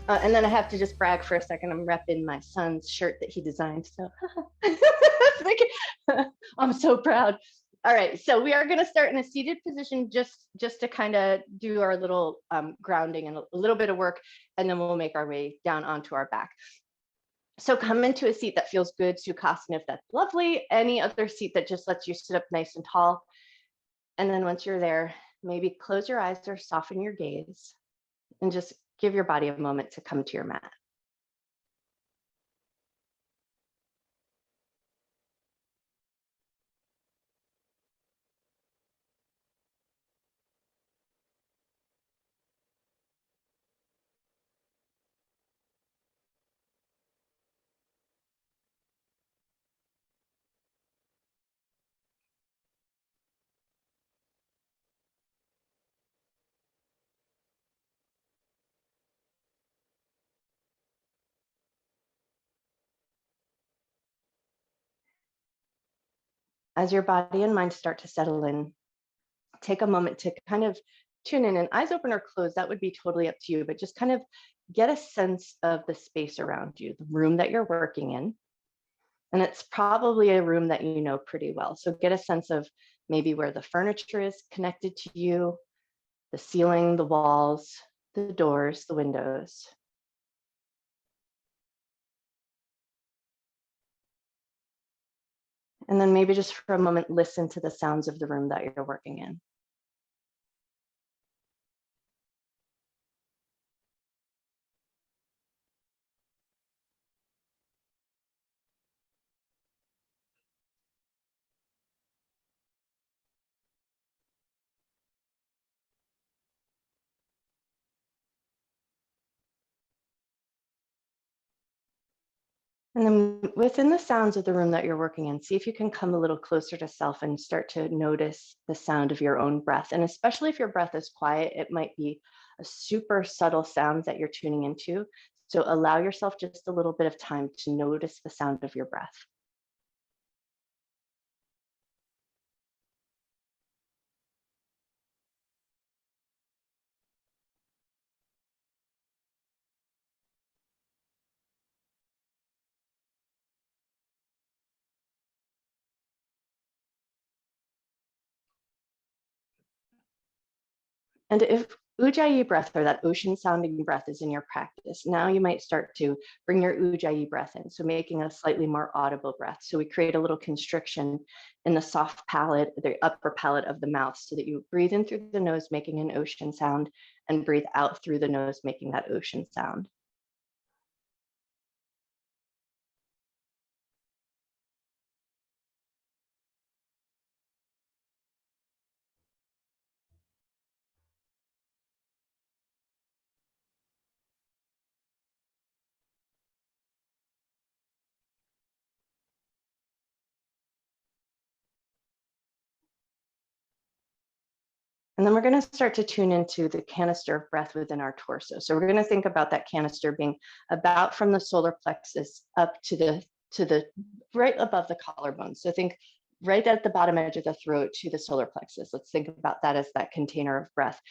And then I have to just brag for a second. I'm repping my son's shirt that he designed. So I'm so proud. All right, so we are going to start in a seated position just to kind of do our little grounding and a little bit of work, and then we'll make our way down onto our back. So come into a seat that feels good, Sukhasana if that's lovely, any other seat that just lets you sit up nice and tall. And then once you're there, maybe close your eyes or soften your gaze and just give your body a moment to come to your mat. As your body and mind start to settle in, take a moment to kind of tune in, and eyes open or closed, that would be totally up to you, but just kind of get a sense of the space around you, the room that you're working in. And it's probably a room that you know pretty well. So get a sense of maybe where the furniture is connected to you, the ceiling, the walls, the doors, the windows. And then maybe just for a moment, listen to the sounds of the room that you're working in. And then within the sounds of the room that you're working in, see if you can come a little closer to self and start to notice the sound of your own breath. And especially if your breath is quiet, it might be a super subtle sound that you're tuning into. So allow yourself just a little bit of time to notice the sound of your breath. And if Ujjayi breath, or that ocean sounding breath, is in your practice, now you might start to bring your Ujjayi breath in, so making a slightly more audible breath. So we create a little constriction in the soft palate, the upper palate of the mouth, so that you breathe in through the nose, making an ocean sound, and breathe out through the nose, making that ocean sound. And then we're going to start to tune into the canister of breath within our torso. So we're going to think about that canister being about from the solar plexus up to the right above the collarbone. So think right at the bottom edge of the throat to the solar plexus. Let's think about that as that container of breath.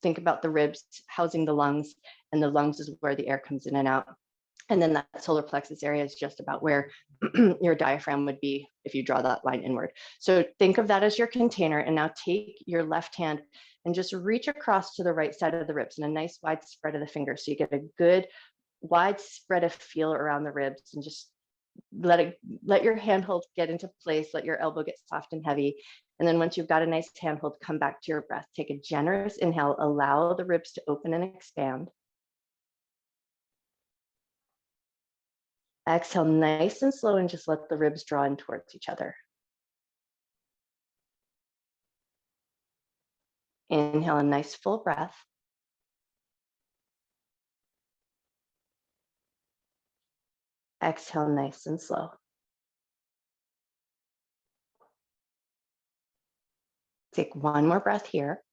Think about the ribs housing the lungs, and the lungs is where the air comes in and out. And then that solar plexus area is just about where your diaphragm would be if you draw that line inward. So think of that as your container. And now take your left hand and just reach across to the right side of the ribs, and a nice wide spread of the fingers. So you get a good wide spread of feel around the ribs, and just let your handhold get into place. Let your elbow get soft and heavy. And then once you've got a nice handhold, come back to your breath. Take a generous inhale, allow the ribs to open and expand. Exhale nice and slow, and just let the ribs draw in towards each other. Inhale a nice full breath. Exhale nice and slow. Take one more breath here.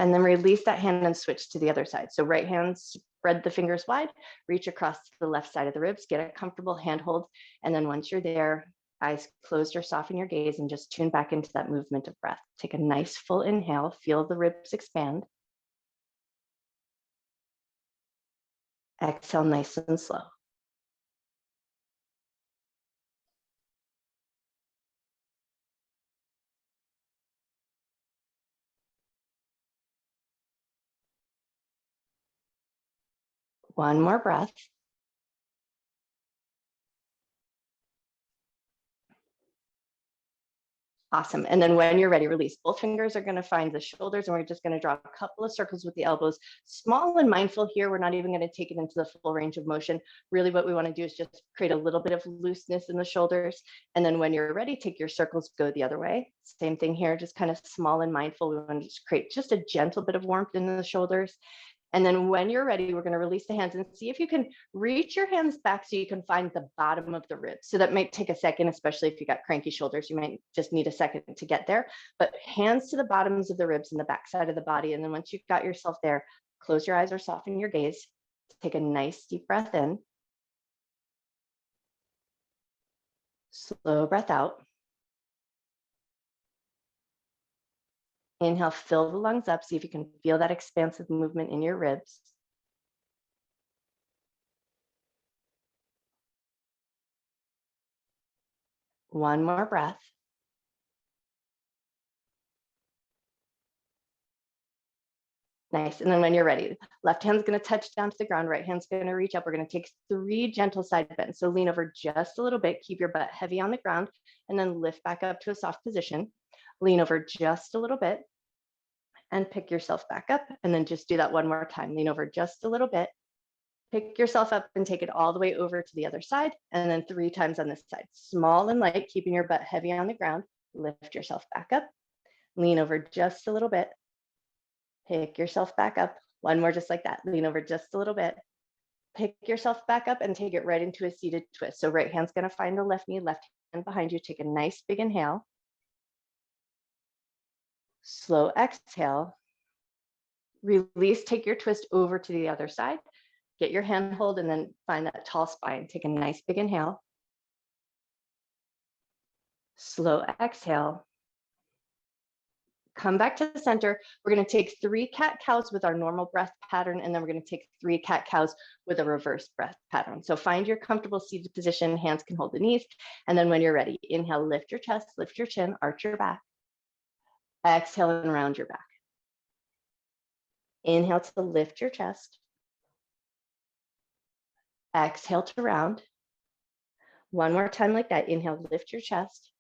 And then release that hand and switch to the other side. So right hand, spread the fingers wide, reach across to the left side of the ribs, get a comfortable handhold. And then once you're there, Eyes closed or soften your gaze and just tune back into that movement of breath. Take a nice full inhale, feel the ribs expand. Exhale nice and slow. One more breath. Awesome. And then when you're ready, release. Both fingers are going to find the shoulders, and we're just going to draw a couple of circles with the elbows. Small and mindful here. We're not even going to take it into the full range of motion. Really what we want to do is just create a little bit of looseness in the shoulders. And then when you're ready, take your circles, go the other way. Same thing here, just kind of small and mindful. We want to just create just a gentle bit of warmth in the shoulders. And then when you're ready, we're going to release the hands and see if you can reach your hands back so you can find the bottom of the ribs. So that might take a second, especially if you got cranky shoulders, you might just need a second to get there. But hands to the bottoms of the ribs and the back side of the body. And then once you've got yourself there, close your eyes or soften your gaze. Take a nice deep breath in. Slow breath out. Inhale, fill the lungs up. See if you can feel that expansive movement in your ribs. One more breath. Nice. And then when you're ready, left hand's going to touch down to the ground, right hand's going to reach up. We're going to take 3 gentle side bends. So lean over just a little bit, keep your butt heavy on the ground, and then lift back up to a soft position. Lean over just a little bit and pick yourself back up. And then just do that one more time. Lean over just a little bit, pick yourself up and take it all the way over to the other side. And then 3 times on this side. Small and light, keeping your butt heavy on the ground. Lift yourself back up. Lean over just a little bit. Pick yourself back up. One more just like that. Lean over just a little bit. Pick yourself back up and take it right into a seated twist. So right hand's going to find the left knee, left hand behind you. Take a nice big inhale. Slow exhale. Release, take your twist over to the other side. Get your hand hold and then find that tall spine. Take a nice big inhale. Slow exhale. Come back to the center. We're going to take 3 cat-cows with our normal breath pattern, and then we're going to take 3 cat-cows with a reverse breath pattern. So find your comfortable seated position. Hands can hold the knees. And then when you're ready, inhale, lift your chest, lift your chin, arch your back. Exhale and round your back. Inhale to lift your chest. Exhale to round. One more time like that. Inhale, lift your chest.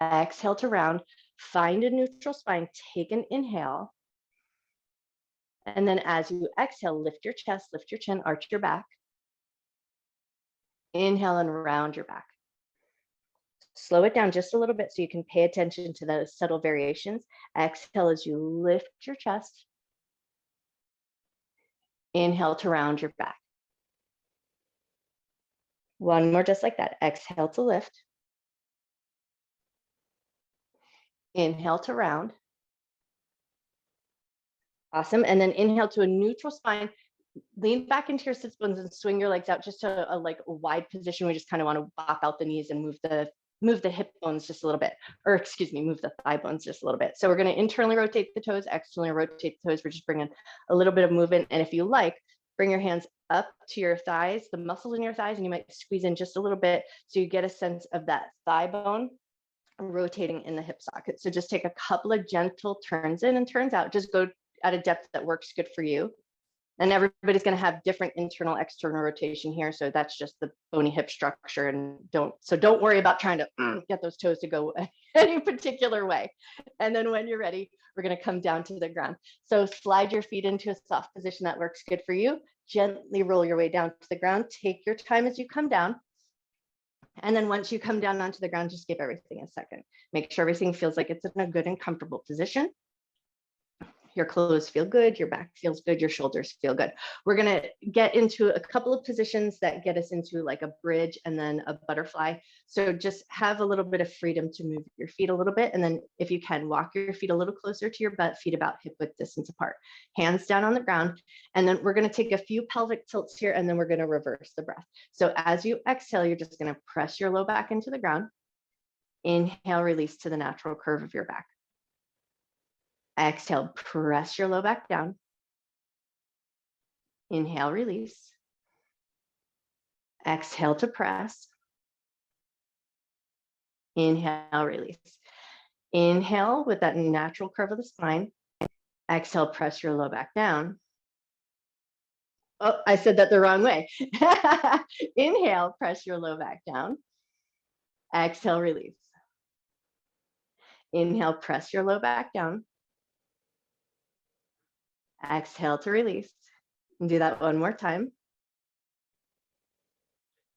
Exhale to round. Find a neutral spine. Take an inhale. And then as you exhale, lift your chest, lift your chin, arch your back. Inhale and round your back. Slow it down just a little bit so you can pay attention to those subtle variations. Exhale as you lift your chest. Inhale to round your back. One more just like that. Exhale to lift. Inhale to round. Awesome. And then inhale to a neutral spine. Lean back into your sits bones and swing your legs out just to a wide position. We just kind of want to pop out the knees and move the hip bones just a little bit, or excuse me, move the thigh bones just a little bit. So we're going to internally rotate the toes, externally rotate the toes. We're just bringing a little bit of movement. And if you like, bring your hands up to your thighs, the muscles in your thighs, and you might squeeze in just a little bit so you get a sense of that thigh bone rotating in the hip socket. So just take a couple of gentle turns in and turns out. Just go at a depth that works good for you. And everybody's going to have different internal, external rotation here. So that's just the bony hip structure. And don't worry about trying to get those toes to go any particular way. And then when you're ready, we're going to come down to the ground. So slide your feet into a soft position that works good for you. Gently roll your way down to the ground. Take your time as you come down. And then once you come down onto the ground, just give everything a second. Make sure everything feels like it's in a good and comfortable position. Your clothes feel good, your back feels good, your shoulders feel good. We're gonna get into a couple of positions that get us into like a bridge and then a butterfly. So just have a little bit of freedom to move your feet a little bit. And then if you can, walk your feet a little closer to your butt, feet about hip width distance apart, hands down on the ground. And then we're gonna take a few pelvic tilts here, and then we're gonna reverse the breath. So as you exhale, you're just gonna press your low back into the ground. Inhale, release to the natural curve of your back. Exhale, press your low back down. Inhale, release. Exhale to press. Inhale, release. Inhale with that natural curve of the spine. Exhale, press your low back down. Oh, I said that the wrong way. Inhale, press your low back down. Exhale, release. Inhale, press your low back down. Exhale to release. And do that one more time.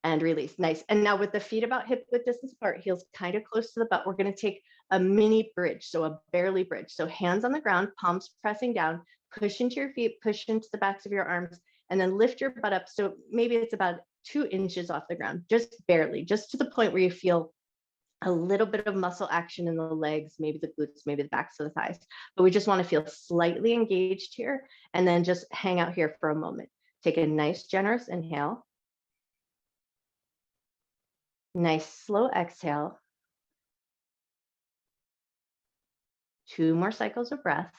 And release. Nice. And now with the feet about hip width distance apart, heels kind of close to the butt, we're going to take a mini bridge, so a barely bridge. So hands on the ground, palms pressing down, push into your feet, push into the backs of your arms, and then lift your butt up. So maybe it's about 2 inches off the ground, just barely, just to the point where you feel a little bit of muscle action in the legs, maybe the glutes, maybe the backs of the thighs. But we just want to feel slightly engaged here, and then just hang out here for a moment. Take a nice, generous inhale. Nice, slow exhale. 2 more cycles of breath.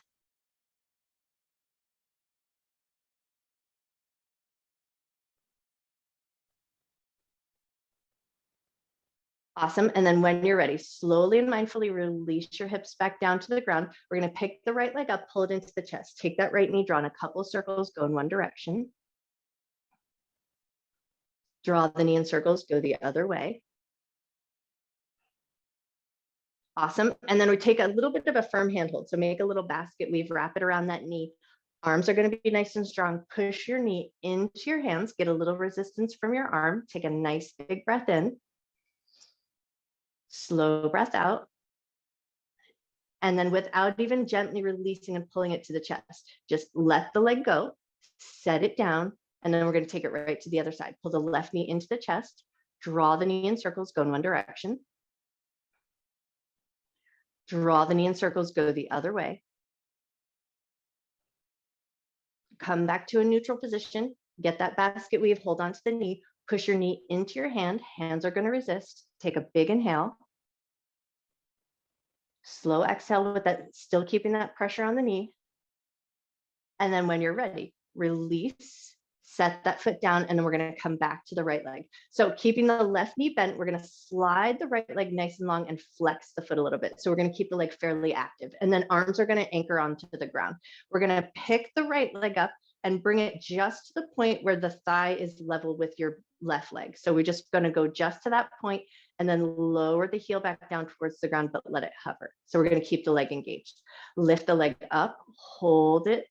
Awesome. And then when you're ready, slowly and mindfully release your hips back down to the ground. We're going to pick the right leg up, pull it into the chest. Take that right knee, draw in a couple of circles, go in one direction. Draw the knee in circles, go the other way. Awesome. And then we take a little bit of a firm handhold. So make a little basket weave, wrap it around that knee. Arms are going to be nice and strong. Push your knee into your hands, get a little resistance from your arm. Take a nice big breath in. Slow breath out. And then without even gently releasing and pulling it to the chest, just let the leg go, set it down, and then we're going to take it right to the other side. Pull the left knee into the chest, draw the knee in circles, go in one direction. Draw the knee in circles, go the other way. Come back to a neutral position, get that basket weave, hold on to the knee, push your knee into your hand. Hands are going to resist. Take a big inhale. Slow exhale with that, still keeping that pressure on the knee. And then when you're ready, release, set that foot down, and then we're going to come back to the right leg. So keeping the left knee bent, we're going to slide the right leg nice and long and flex the foot a little bit. So we're going to keep the leg fairly active. And then arms are going to anchor onto the ground. We're going to pick the right leg up and bring it just to the point where the thigh is level with your left leg. So we're just going to go just to that point and then lower the heel back down towards the ground, but let it hover. So we're going to keep the leg engaged. Lift the leg up, hold it,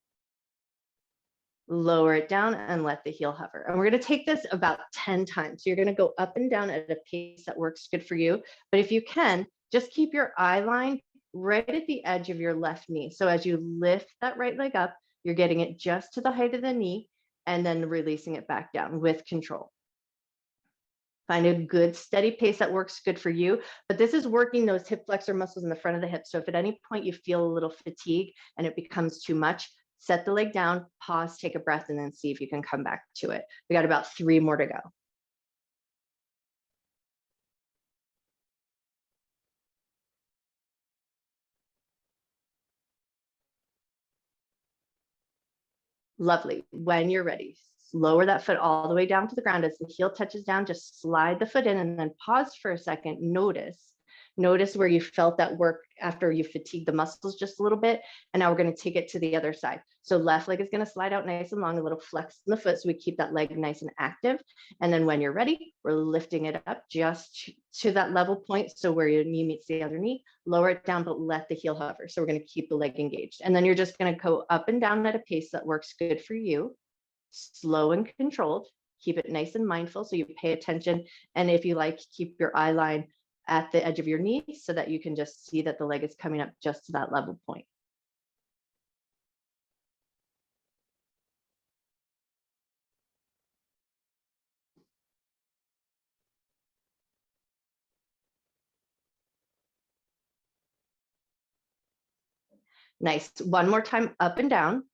lower it down, and let the heel hover. And we're going to take this about 10 times. So you're going to go up and down at a pace that works good for you. But if you can, just keep your eye line right at the edge of your left knee. So as you lift that right leg up, you're getting it just to the height of the knee and then releasing it back down with control. Find a good steady pace that works good for you. But this is working those hip flexor muscles in the front of the hip. So if at any point you feel a little fatigue and it becomes too much, set the leg down, pause, take a breath, and then see if you can come back to it. We got about 3 more to go. Lovely. When you're ready, lower that foot all the way down to the ground. As the heel touches down, just slide the foot in and then pause for a second. Notice where you felt that work after you fatigued the muscles just a little bit. And now we're going to take it to the other side. So left leg is going to slide out nice and long, a little flex in the foot. So we keep that leg nice and active. And then when you're ready, we're lifting it up just to that level point. So where your knee meets the other knee, lower it down, but let the heel hover. So we're going to keep the leg engaged. And then you're just going to go up and down at a pace that works good for you. Slow and controlled. Keep it nice and mindful. So you pay attention. And if you like, keep your eye line at the edge of your knee so that you can just see that the leg is coming up just to that level point. Nice. One more time, up and down.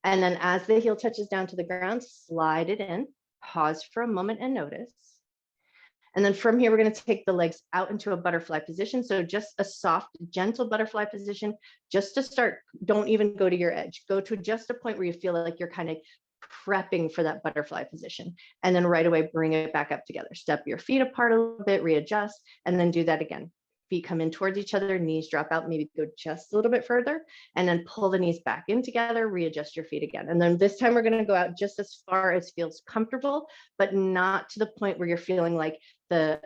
And then as the heel touches down to the ground, slide it in, pause for a moment and notice. And then from here, we're going to take the legs out into a butterfly position. So just a soft, gentle butterfly position, just to start. Don't even go to your edge. Go to just a point where you feel like you're kind of prepping for that butterfly position. And then right away, bring it back up together. Step your feet apart a little bit, readjust, and then do that again. Feet come in towards each other, knees drop out, maybe go just a little bit further, and then pull the knees back in together, readjust your feet again. And then this time we're going to go out just as far as feels comfortable, but not to the point where you're feeling like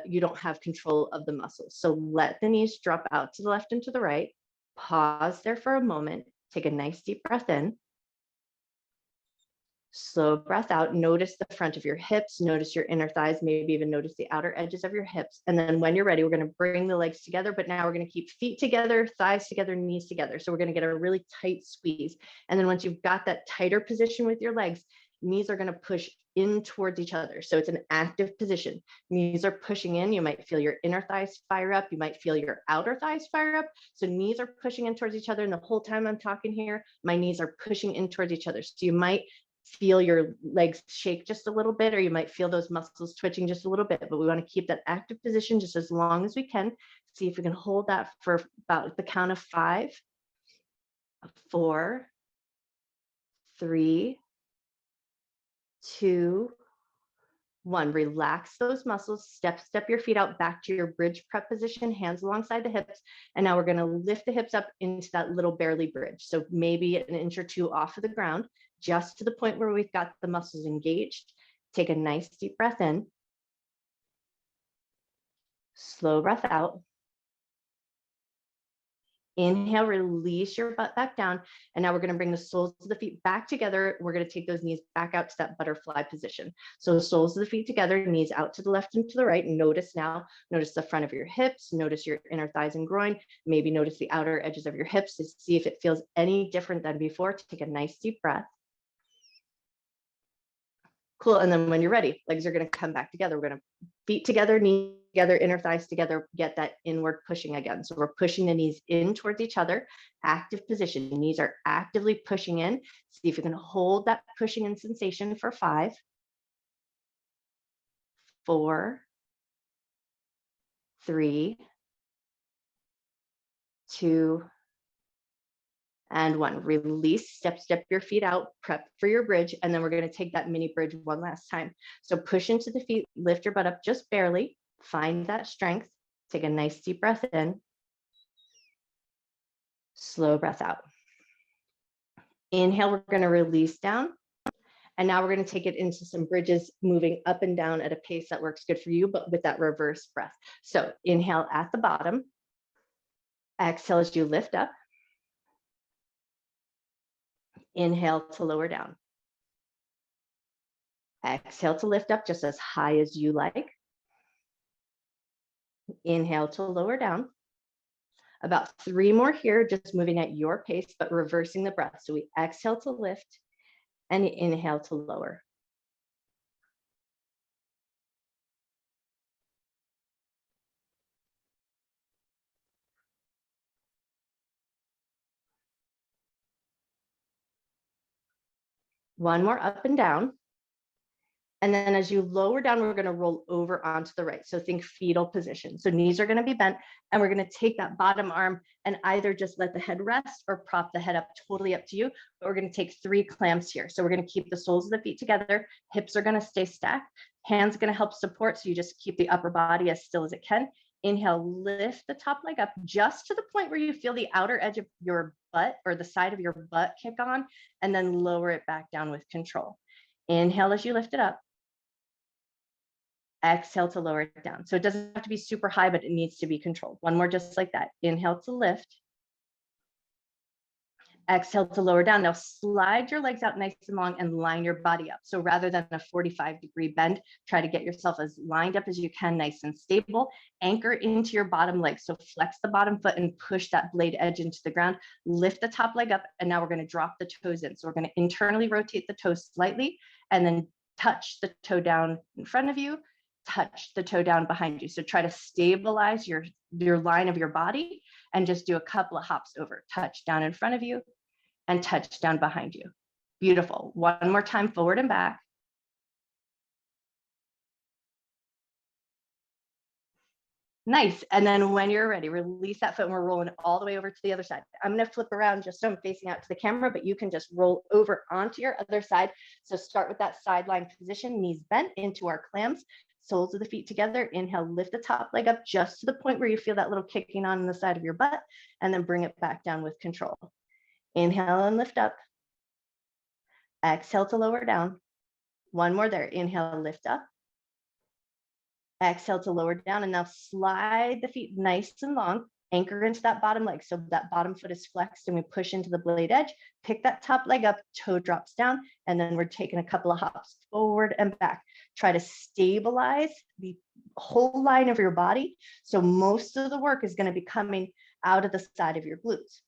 you don't have control of the muscles. So let the knees drop out to the left and to the right. Pause there for a moment. Take a nice deep breath in. Slow breath out. Notice the front of your hips, notice your inner thighs, maybe even notice the outer edges of your hips. And then when you're ready, we're going to bring the legs together, but now we're going to keep feet together, thighs together, knees together. So we're going to get a really tight squeeze. And then once you've got that tighter position with your legs, knees are going to push in towards each other. So it's an active position. Knees are pushing in. You might feel your inner thighs fire up. You might feel your outer thighs fire up. So knees are pushing in towards each other. And the whole time I'm talking here, my knees are pushing in towards each other. So you might feel your legs shake just a little bit, or you might feel those muscles twitching just a little bit, but we want to keep that active position just as long as we can. See if we can hold that for about the count of 5, 4, 3, 2, 1. Relax those muscles. Step your feet out back to your bridge prep position, hands alongside the hips. And now we're going to lift the hips up into that little barely bridge. So maybe an inch or two off of the ground, just to the point where we've got the muscles engaged. Take a nice deep breath in. Slow breath out. Inhale, release your butt back down. And now we're going to bring the soles of the feet back together. We're going to take those knees back out to that butterfly position. So soles of the feet together, knees out to the left and to the right. Notice the front of your hips, notice your inner thighs and groin, maybe notice the outer edges of your hips to see if it feels any different than before. Take a nice deep breath. Cool. And then when you're ready, legs are going to come back together. We're going to feet together, knees together, inner thighs together, get that inward pushing again. So we're pushing the knees in towards each other, active position. Knees are actively pushing in. See if you can hold that pushing in sensation for 5, 4, 3, 2, and 1. Release, step your feet out, prep for your bridge, and then we're going to take that mini bridge one last time. So push into the feet, lift your butt up just barely, find that strength, take a nice deep breath in, slow breath out. Inhale, we're going to release down, and now we're going to take it into some bridges, moving up and down at a pace that works good for you, but with that reverse breath. So inhale at the bottom, exhale as you lift up. Inhale to lower down. Exhale to lift up just as high as you like. Inhale to lower down. About 3 more here, just moving at your pace, but reversing the breath. So we exhale to lift and inhale to lower. One more up and down. And then as you lower down, we're going to roll over onto the right. So think fetal position. So knees are going to be bent, and we're going to take that bottom arm and either just let the head rest or prop the head up, totally up to you. But we're going to take 3 clamps here. So we're going to keep the soles of the feet together. Hips are going to stay stacked. Hands are going to help support. So you just keep the upper body as still as it can. Inhale, lift the top leg up just to the point where you feel the outer edge of your butt or the side of your butt kick on, and then lower it back down with control. Inhale as you lift it up. Exhale to lower it down. So it doesn't have to be super high, but it needs to be controlled. One more just like that. Inhale to lift. Exhale to lower down. Now slide your legs out nice and long and line your body up. So rather than a 45-degree bend, try to get yourself as lined up as you can, nice and stable. Anchor into your bottom leg. So flex the bottom foot and push that blade edge into the ground. Lift the top leg up, and now we're going to drop the toes in. So we're going to internally rotate the toes slightly and then touch the toe down in front of you. touch the toe down behind you. So try to stabilize your line of your body and just do a couple of hops over. Touch down in front of you and touch down behind you. Beautiful. One more time, forward and back. Nice. And then when you're ready, release that foot and we're rolling all the way over to the other side. I'm going to flip around just so I'm facing out to the camera, but you can just roll over onto your other side. So start with that sideline position, knees bent into our clams, soles of the feet together. Inhale, lift the top leg up just to the point where you feel that little kicking on the side of your butt, and then bring it back down with control. Inhale and lift up. Exhale to lower down. One more there. Inhale, lift up. Exhale to lower down, and now slide the feet nice and long, anchor into that bottom leg. So that bottom foot is flexed and we push into the blade edge, pick that top leg up, toe drops down, and then we're taking a couple of hops forward and back. Try to stabilize the whole line of your body. So most of the work is going to be coming out of the side of your glutes.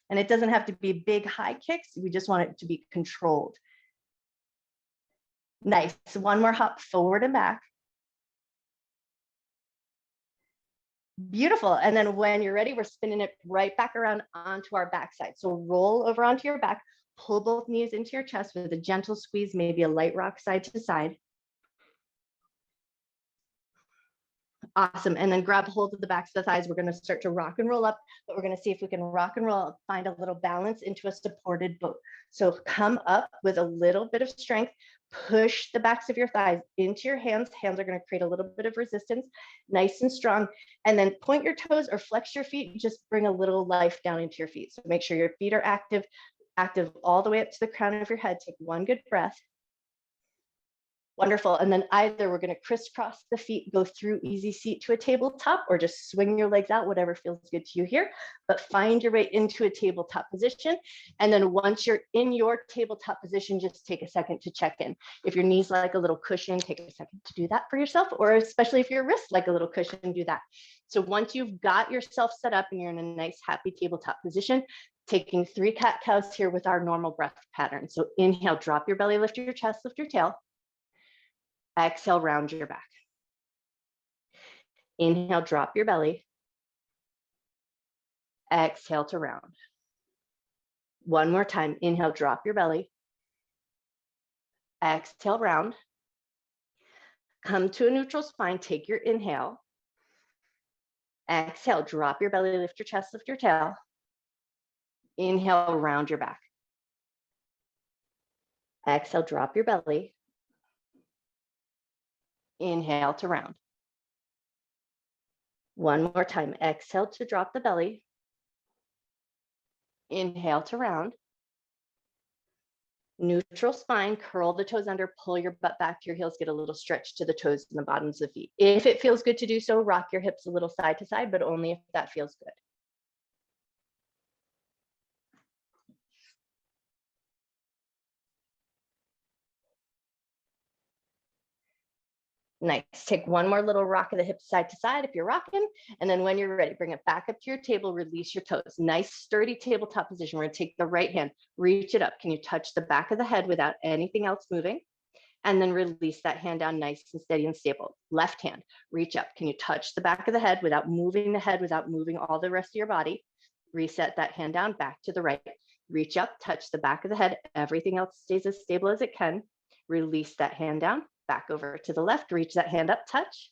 And it doesn't have to be big high kicks. We just want it to be controlled. Nice. One more hop forward and back. Beautiful. And then when you're ready, we're spinning it right back around onto our backside. So roll over onto your back, pull both knees into your chest with a gentle squeeze, maybe a light rock side to side. Awesome. And then grab hold of the backs of the thighs. We're going to start to rock and roll up, but we're going to see if we can rock and roll up, find a little balance into a supported boat. So come up with a little bit of strength, push the backs of your thighs into your hands. Hands are going to create a little bit of resistance, nice and strong. And then point your toes or flex your feet. Just bring a little life down into your feet. So make sure your feet are active all the way up to the crown of your head. Take one good breath. Wonderful. And then either we're going to crisscross the feet, go through easy seat to a tabletop, or just swing your legs out, whatever feels good to you here, but find your way into a tabletop position. And then once you're in your tabletop position, just take a second to check in. If your knees like a little cushion, take a second to do that for yourself, or especially if your wrists like a little cushion, do that. So once you've got yourself set up and you're in a nice, happy tabletop position, taking 3 cat-cows here with our normal breath pattern. So inhale, drop your belly, lift your chest, lift your tail. Exhale, round your back. Inhale, drop your belly. Exhale to round. One more time. Inhale, drop your belly. Exhale, round. Come to a neutral spine. Take your inhale. Exhale, drop your belly, lift your chest, lift your tail. Inhale, round your back. Exhale, drop your belly. Inhale to round. One more time. Exhale to drop the belly. Inhale to round. Neutral spine, curl the toes under, pull your butt back to your heels, get a little stretch to the toes and the bottoms of the feet. If it feels good to do so, rock your hips a little side to side, but only if that feels good. Nice. Take one more little rock of the hips side to side if you're rocking. And then when you're ready, bring it back up to your table, release your toes. Nice, sturdy tabletop position. We're going to take the right hand, reach it up. Can you touch the back of the head without anything else moving? And then release that hand down nice and steady and stable. Left hand, reach up. Can you touch the back of the head without moving the head, without moving all the rest of your body? Reset that hand down, back to the right. Reach up, touch the back of the head. Everything else stays as stable as it can. Release that hand down. Back over to the left, reach that hand up, touch,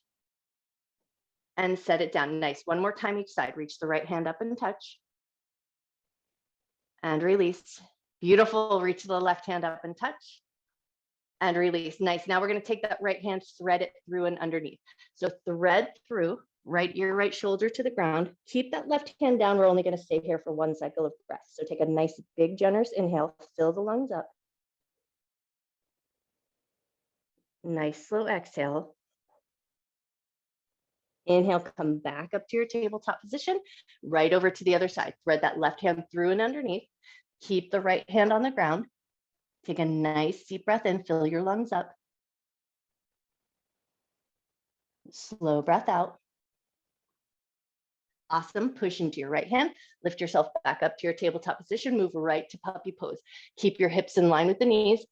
and set it down. Nice. One more time each side. Reach the right hand up and touch, and release. Beautiful. Reach the left hand up and touch, and release. Nice. Now we're going to take that right hand, thread it through and underneath. So thread through, right ear, right shoulder to the ground. Keep that left hand down. We're only going to stay here for 1 cycle of breath. So take a nice, big, generous inhale, fill the lungs up. Nice slow exhale. Inhale, come back up to your tabletop position, right over to the other side. Thread that left hand through and underneath. Keep the right hand on the ground. Take a nice deep breath in, fill your lungs up. Slow breath out. Awesome. Push into your right hand. Lift yourself back up to your tabletop position. Move right to puppy pose. Keep your hips in line with the knees.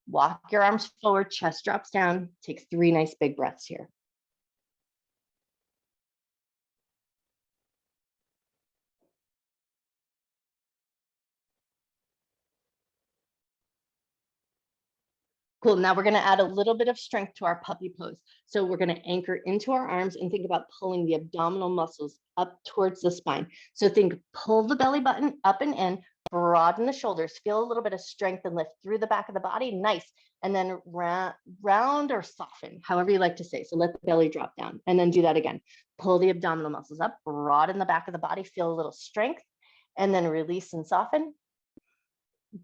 Walk your arms forward, chest drops down. Take 3 nice big breaths here. Cool. Now we're going to add a little bit of strength to our puppy pose. So we're going to anchor into our arms and think about pulling the abdominal muscles up towards the spine. So think, pull the belly button up and in, broaden the shoulders, feel a little bit of strength and lift through the back of the body. Nice. And then round or soften, however you like to say. So let the belly drop down and then do that again. Pull the abdominal muscles up, broaden the back of the body, feel a little strength, and then release and soften.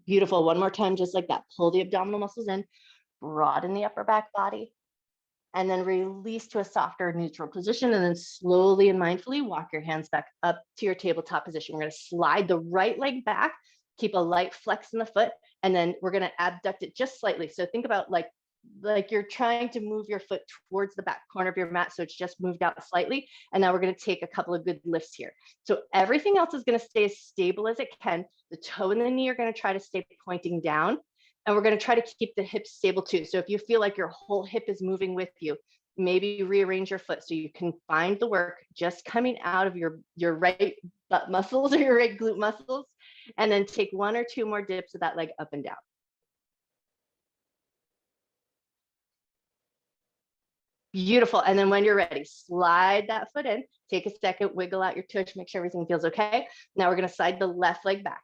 Beautiful. One more time, just like that. Pull the abdominal muscles in, broaden the upper back body, and then release to a softer neutral position. And then slowly and mindfully walk your hands back up to your tabletop position. We're going to slide the right leg back, keep a light flex in the foot, and then we're going to abduct it just slightly. So think about like you're trying to move your foot towards the back corner of your mat, so it's just moved out slightly. And now we're going to take a couple of good lifts here. So everything else is going to stay as stable as it can. The toe and the knee are going to try to stay pointing down, and we're going to try to keep the hips stable too. So if you feel like your whole hip is moving with you, maybe rearrange your foot so you can find the work just coming out of your right butt muscles or your right glute muscles, and then take 1 or 2 more dips of that leg up and down. Beautiful. And then when you're ready, slide that foot in, take a second, wiggle out your tush, make sure everything feels okay. Now we're going to slide the left leg back.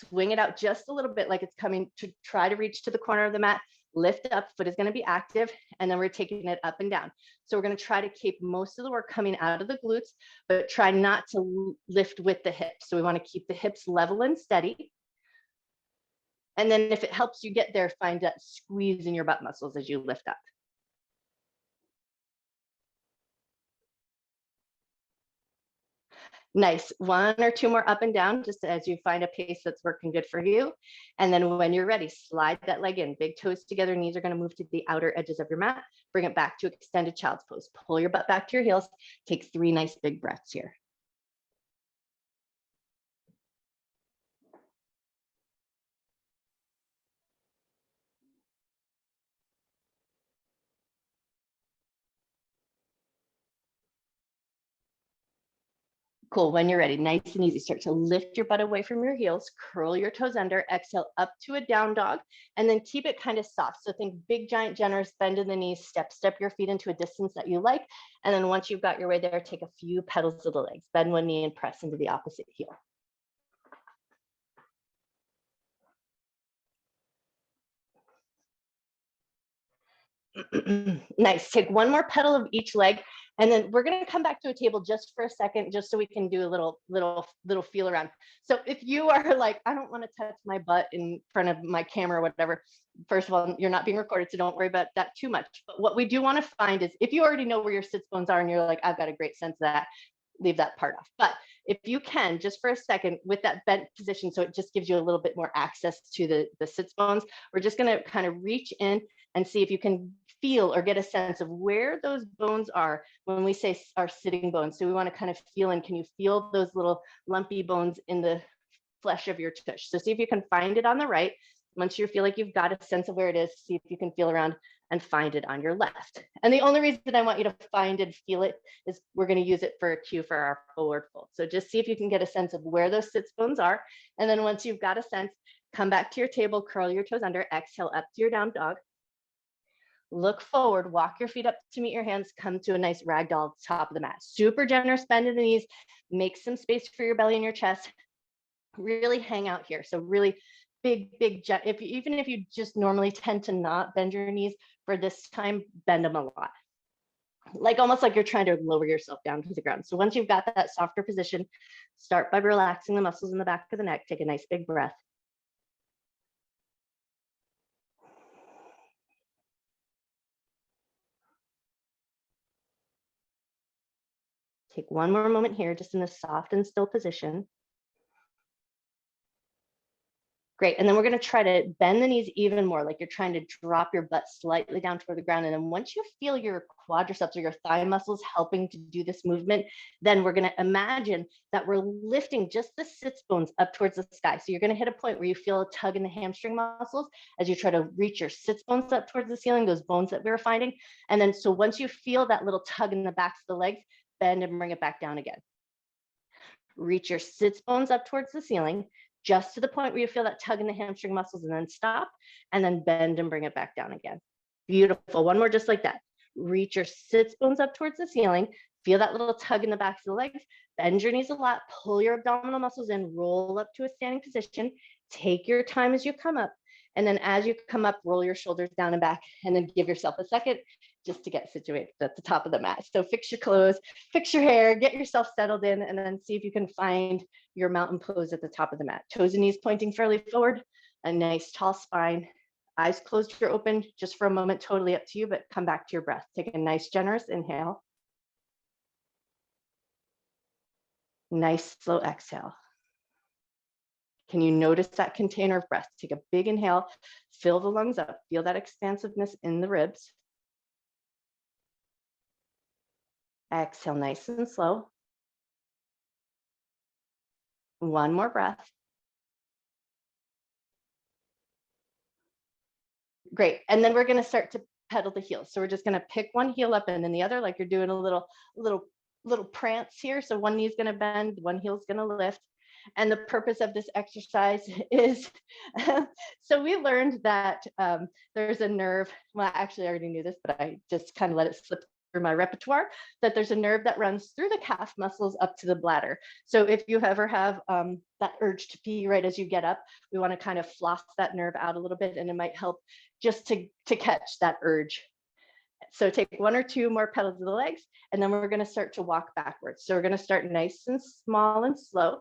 Swing it out just a little bit like it's coming to try to reach to the corner of the mat. Lift up, foot is going to be active, and then we're taking it up and down. So we're going to try to keep most of the work coming out of the glutes, but try not to lift with the hips. So we want to keep the hips level and steady. And then if it helps you get there, find that squeeze in your butt muscles as you lift up. Nice. 1 or 2 more up and down, just as you find a pace that's working good for you. And then when you're ready, slide that leg in, big toes together, knees are going to move to the outer edges of your mat. Bring it back to extended child's pose. Pull your butt back to your heels. Take 3 nice big breaths here. Cool. When you're ready, nice and easy. Start to lift your butt away from your heels, curl your toes under, exhale up to a down dog, and then keep it kind of soft. So think big, giant, generous bend in the knees, step your feet into a distance that you like. And then once you've got your way there, take a few pedals of the legs, bend one knee and press into the opposite heel. Nice. Take 1 more pedal of each leg, and then we're going to come back to a table just for a second, just so we can do a little feel around. So if you are like, I don't want to touch my butt in front of my camera or whatever, first of all, you're not being recorded, so don't worry about that too much. But what we do want to find is if you already know where your sits bones are and you're like, I've got a great sense of that, leave that part off. But if you can, just for a second, with that bent position, so it just gives you a little bit more access to the sits bones, we're just going to kind of reach in and see if you can feel or get a sense of where those bones are when we say our sitting bones. So we want to kind of feel, and can you feel those little lumpy bones in the flesh of your tush? So see if you can find it on the right. Once you feel like you've got a sense of where it is, see if you can feel around and find it on your left. And the only reason I want you to find and feel it is we're going to use it for a cue for our forward fold. So just see if you can get a sense of where those sits bones are. And then once you've got a sense, come back to your table, curl your toes under, exhale up to your down dog. Look forward, walk your feet up to meet your hands, come to a nice ragdoll top of the mat. Super generous bend in the knees, make some space for your belly and your chest. Really hang out here. So really big, even if you just normally tend to not bend your knees, for this time, bend them a lot. Like almost like you're trying to lower yourself down to the ground. So once you've got that softer position, start by relaxing the muscles in the back of the neck. Take a nice big breath. Take 1 more moment here, just in a soft and still position. Great. And then we're going to try to bend the knees even more, like you're trying to drop your butt slightly down toward the ground. And then once you feel your quadriceps or your thigh muscles helping to do this movement, then we're going to imagine that we're lifting just the sits bones up towards the sky. So you're going to hit a point where you feel a tug in the hamstring muscles as you try to reach your sits bones up towards the ceiling, those bones that we were finding. And then so once you feel that little tug in the backs of the legs, bend and bring it back down again. Reach your sits bones up towards the ceiling, just to the point where you feel that tug in the hamstring muscles, and then stop, and then bend and bring it back down again. Beautiful. One more just like that. Reach your sits bones up towards the ceiling, feel that little tug in the backs of the legs, bend your knees a lot, pull your abdominal muscles in, roll up to a standing position, take your time as you come up, and then as you come up, roll your shoulders down and back, and then give yourself a second just to get situated at the top of the mat. So fix your clothes, fix your hair, get yourself settled in, and then see if you can find your mountain pose at the top of the mat. Toes and knees pointing fairly forward, a nice tall spine, eyes closed or open just for a moment, totally up to you, but come back to your breath. Take a nice generous inhale. Nice slow exhale. Can you notice that container of breath? Take a big inhale, fill the lungs up, feel that expansiveness in the ribs. Exhale nice and slow. One more breath. Great. And then we're going to start to pedal the heels. So we're just going to pick one heel up and then the other, like you're doing a little prance here. So one knee's going to bend, one heel's going to lift. And the purpose of this exercise is, so we learned that there's a nerve, well, actually I already knew this, but I just kind of let it slip through my repertoire, that there's a nerve that runs through the calf muscles up to the bladder. So if you ever have that urge to pee right as you get up, we want to kind of floss that nerve out a little bit, and it might help just to catch that urge. So take one or two more pedals of the legs, and then we're going to start to walk backwards. So we're going to start nice and small and slow.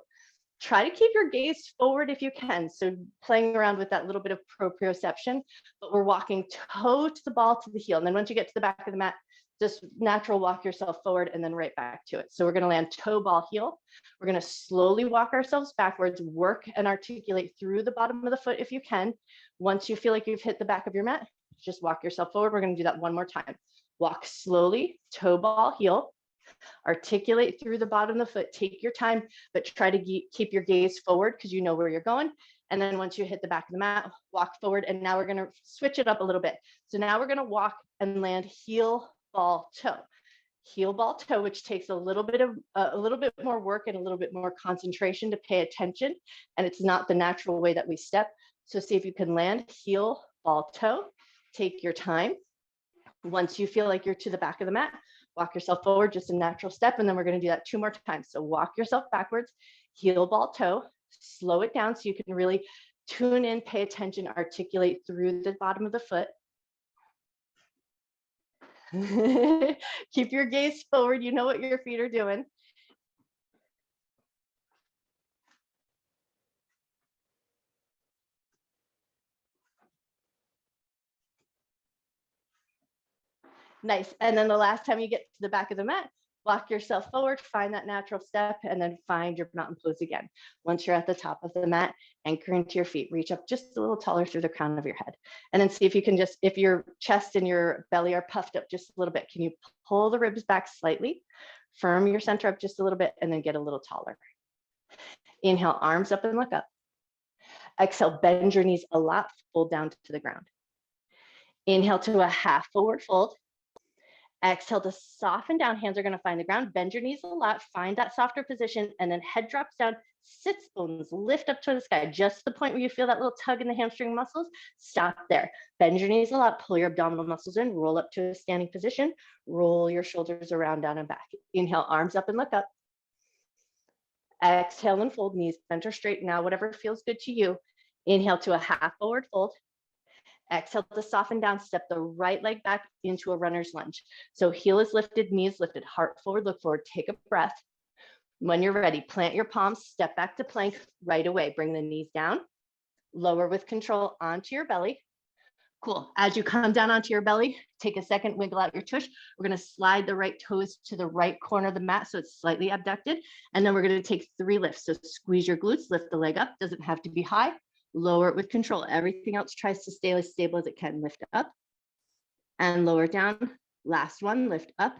Try to keep your gaze forward if you can. So playing around with that little bit of proprioception, but we're walking toe to the ball to the heel. And then once you get to the back of the mat, just natural walk yourself forward and then right back to it. So we're going to land toe, ball, heel. We're going to slowly walk ourselves backwards, work and articulate through the bottom of the foot if you can. Once you feel like you've hit the back of your mat, just walk yourself forward. We're going to do that one more time. Walk slowly, toe, ball, heel. Articulate through the bottom of the foot, take your time, but try to keep your gaze forward because you know where you're going. And then once you hit the back of the mat, walk forward. And now we're going to switch it up a little bit. So now we're going to walk and land heel, ball, toe. Heel, ball, toe, which takes a little bit more work and a little bit more concentration to pay attention. And it's not the natural way that we step. So see if you can land heel, ball, toe. Take your time. Once you feel like you're to the back of the mat, walk yourself forward, just a natural step. And then we're going to do that 2 more times. So walk yourself backwards, heel, ball, toe, slow it down so you can really tune in, pay attention, articulate through the bottom of the foot. Keep your gaze forward. You know what your feet are doing. Nice. And then the last time you get to the back of the mat, walk yourself forward, find that natural step, and then find your mountain pose again. Once you're at the top of the mat, anchor into your feet, reach up just a little taller through the crown of your head. And then see if you can just, if your chest and your belly are puffed up just a little bit, can you pull the ribs back slightly, firm your center up just a little bit, and then get a little taller. Inhale, arms up and look up. Exhale, bend your knees a lot, fold down to the ground. Inhale to a half forward fold. Exhale to soften down, hands are going to find the ground, bend your knees a lot, find that softer position, and then head drops down, sits bones lift up to the sky, just the point where you feel that little tug in the hamstring muscles, stop there. Bend your knees a lot, pull your abdominal muscles in, roll up to a standing position, roll your shoulders around, down and back. Inhale, arms up and look up. Exhale and fold, knees bent or straight, now whatever feels good to you. Inhale to a half forward fold. Exhale to soften down, step the right leg back into a runner's lunge. So heel is lifted, knees lifted, heart forward, look forward, take a breath. When you're ready, plant your palms, step back to plank right away. Bring the knees down, lower with control onto your belly. Cool. As you come down onto your belly, take a second, wiggle out your tush. We're going to slide the right toes to the right corner of the mat so it's slightly abducted. And then we're going to take 3 lifts. So squeeze your glutes, lift the leg up, doesn't have to be high. Lower it with control. Everything else tries to stay as stable as it can. Lift up and lower it down. Last one, lift up,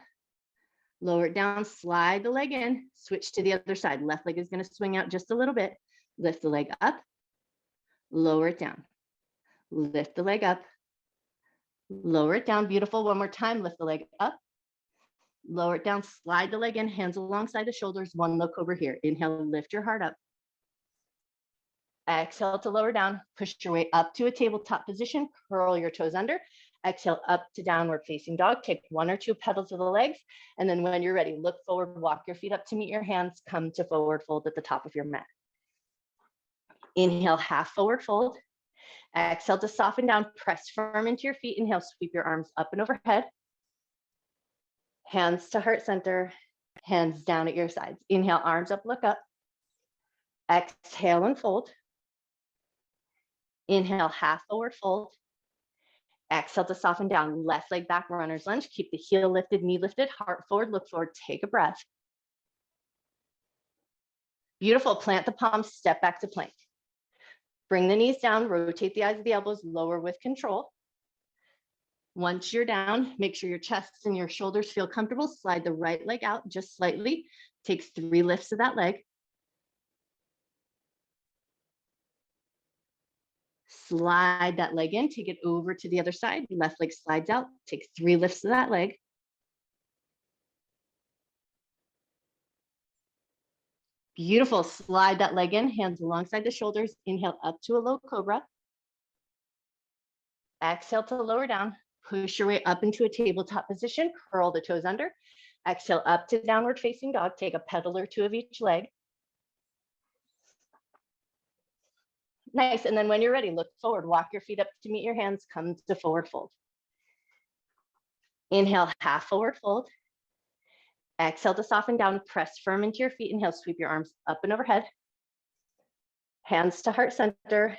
lower it down, slide the leg in, switch to the other side. Left leg is going to swing out just a little bit. Lift the leg up, lower it down. Lift the leg up, lower it down. Beautiful. One more time. Lift the leg up, lower it down, slide the leg in, hands alongside the shoulders. One look over here. Inhale, lift your heart up. Exhale to lower down. Push your way up to a tabletop position. Curl your toes under. Exhale up to downward facing dog. Take one or two pedals of the legs. And then when you're ready, look forward, walk your feet up to meet your hands. Come to forward fold at the top of your mat. Inhale, half forward fold. Exhale to soften down. Press firm into your feet. Inhale, sweep your arms up and overhead. Hands to heart center. Hands down at your sides. Inhale, arms up, look up. Exhale and fold. Inhale, half forward fold. Exhale to soften down. Left leg back, runner's lunge. Keep the heel lifted, knee lifted, heart forward, look forward, take a breath. Beautiful. Plant the palms, step back to plank. Bring the knees down, rotate the eyes of the elbows, lower with control. Once you're down, make sure your chest and your shoulders feel comfortable. Slide the right leg out just slightly. Take 3 lifts of that leg. Slide that leg in, take it over to the other side. Left leg slides out, take 3 lifts of that leg. Beautiful. Slide that leg in, hands alongside the shoulders. Inhale up to a low cobra. Exhale to lower down. Push your way up into a tabletop position. Curl the toes under. Exhale up to downward facing dog. Take a pedal or 2 of each leg. Nice. And then when you're ready, look forward. Walk your feet up to meet your hands. Come to forward fold. Inhale, half forward fold. Exhale to soften down. Press firm into your feet. Inhale, sweep your arms up and overhead. Hands to heart center.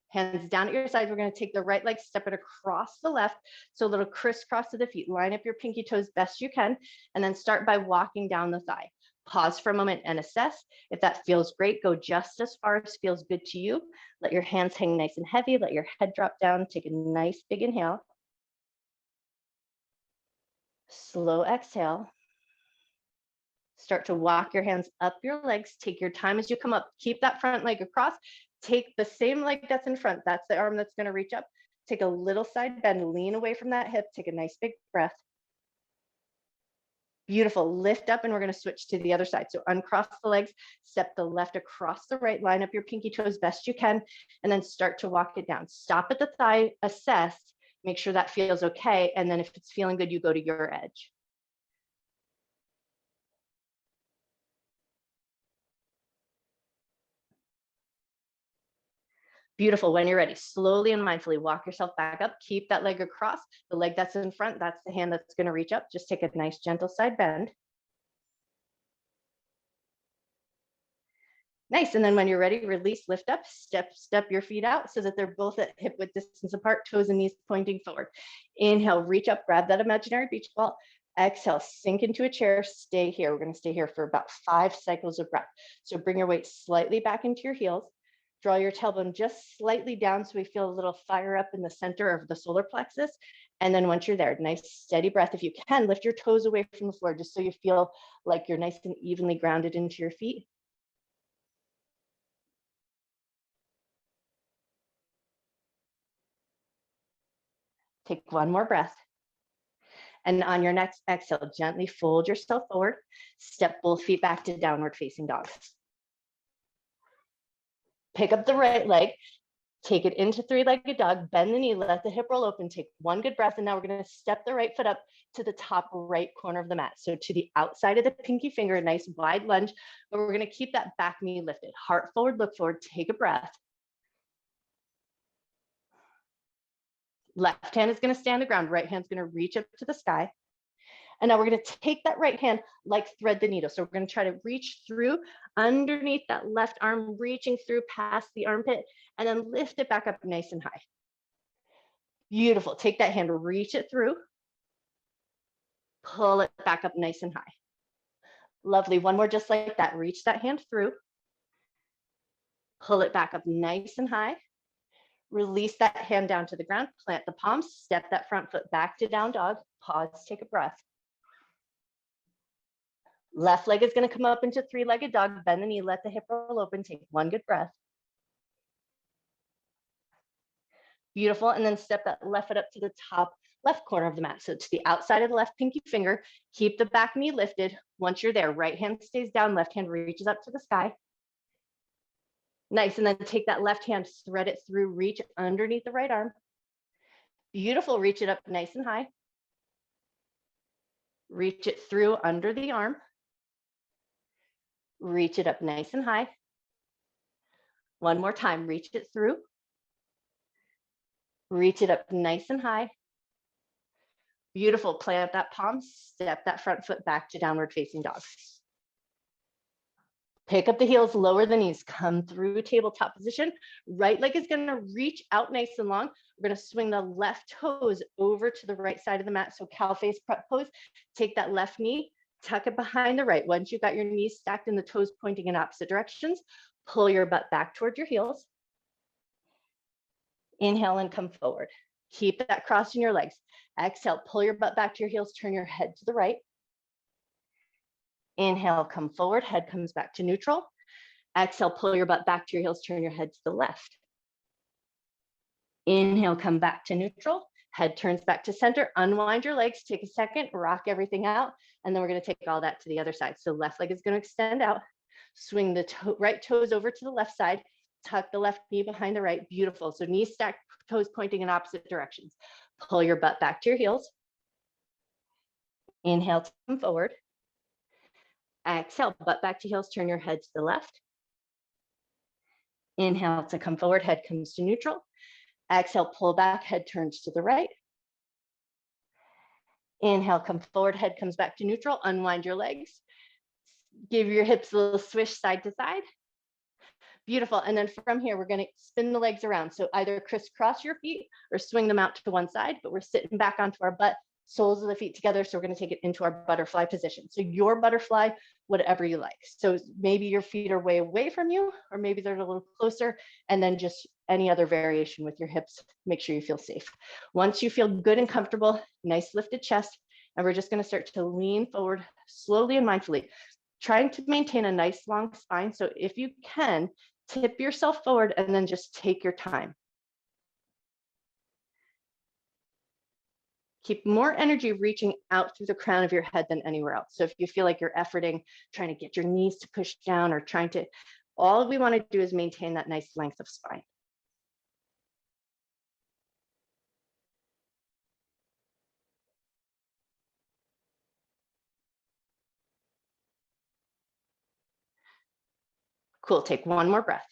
Hands down at your sides. We're going to take the right leg, step it across the left. So a little crisscross to the feet. Line up your pinky toes best you can. And then start by walking down the thigh. Pause for a moment and assess. If that feels great, go just as far as feels good to you. Let your hands hang nice and heavy. Let your head drop down. Take a nice big inhale. Slow exhale. Start to walk your hands up your legs. Take your time as you come up. Keep that front leg across. Take the same leg that's in front. That's the arm that's going to reach up. Take a little side bend. Lean away from that hip. Take a nice big breath. Beautiful. Lift up and we're going to switch to the other side. So uncross the legs, step the left across the right, line up your pinky toes best you can, and then start to walk it down. Stop at the thigh, assess, make sure that feels okay. And then if it's feeling good, you go to your edge. Beautiful. When you're ready, slowly and mindfully walk yourself back up. Keep that leg across. The leg that's in front, that's the hand that's going to reach up. Just take a nice gentle side bend. Nice. And then when you're ready, release, lift up, step your feet out so that they're both at hip width distance apart, toes and knees pointing forward. Inhale, reach up, grab that imaginary beach ball. Exhale, sink into a chair, stay here. We're going to stay here for about 5 cycles of breath. So bring your weight slightly back into your heels. Draw your tailbone just slightly down so we feel a little fire up in the center of the solar plexus. And then once you're there, nice steady breath. If you can, lift your toes away from the floor just so you feel like you're nice and evenly grounded into your feet. Take one more breath. And on your next exhale, gently fold yourself forward. Step both feet back to downward facing dog. Pick up the right leg, take it into 3-legged dog, bend the knee, let the hip roll open, take one good breath. And now we're going to step the right foot up to the top right corner of the mat. So to the outside of the pinky finger, a nice wide lunge, but we're going to keep that back knee lifted. Heart forward, look forward, take a breath. Left hand is going to stay on the ground. Right hand's going to reach up to the sky. And now we're going to take that right hand like thread the needle. So we're going to try to reach through underneath that left arm, reaching through past the armpit, and then lift it back up nice and high. Beautiful. Take that hand, reach it through. Pull it back up nice and high. Lovely. One more just like that. Reach that hand through. Pull it back up nice and high. Release that hand down to the ground, plant the palms, step that front foot back to down dog, pause, take a breath. Left leg is going to come up into three-legged dog, bend the knee, let the hip roll open, take one good breath. Beautiful, and then step that left foot up to the top left corner of the mat. So to the outside of the left pinky finger, keep the back knee lifted. Once you're there, right hand stays down, left hand reaches up to the sky. Nice, and then take that left hand, thread it through, reach underneath the right arm. Beautiful, reach it up nice and high. Reach it through under the arm. Reach it up nice and high. One more time, reach it through. Reach it up nice and high. Beautiful, plant that palm, step that front foot back to downward facing dog. Pick up the heels, lower the knees, come through tabletop position. Right leg is gonna reach out nice and long. We're gonna swing the left toes over to the right side of the mat. So cow face prep pose, take that left knee, tuck it behind the right. Once you've got your knees stacked and the toes pointing in opposite directions, pull your butt back toward your heels. Inhale and come forward. Keep that crossing your legs. Exhale, pull your butt back to your heels, turn your head to the right. Inhale, come forward, head comes back to neutral. Exhale, pull your butt back to your heels, turn your head to the left. Inhale, come back to neutral. Head turns back to center, unwind your legs, take a second, rock everything out, and then we're gonna take all that to the other side. So left leg is gonna extend out, swing the right toes over to the left side, tuck the left knee behind the right, beautiful. So knees stacked, toes pointing in opposite directions. Pull your butt back to your heels. Inhale to come forward. Exhale, butt back to heels, turn your head to the left. Inhale to come forward, head comes to neutral. Exhale, pull back, head turns to the right. Inhale, come forward, head comes back to neutral, unwind your legs. Give your hips a little swish side to side. Beautiful, and then from here, we're gonna spin the legs around. So either crisscross your feet or swing them out to one side, but we're sitting back onto our butt, soles of the feet together. So we're gonna take it into our butterfly position. So your butterfly, whatever you like. So maybe your feet are way away from you, or maybe they're a little closer, and then just any other variation with your hips, make sure you feel safe. Once you feel good and comfortable, nice lifted chest, and we're just gonna start to lean forward slowly and mindfully, trying to maintain a nice long spine. So if you can, tip yourself forward and then just take your time. Keep more energy reaching out through the crown of your head than anywhere else. So if you feel like you're efforting, trying to get your knees to push down or trying to, all we want to do is maintain that nice length of spine. Cool, take one more breath.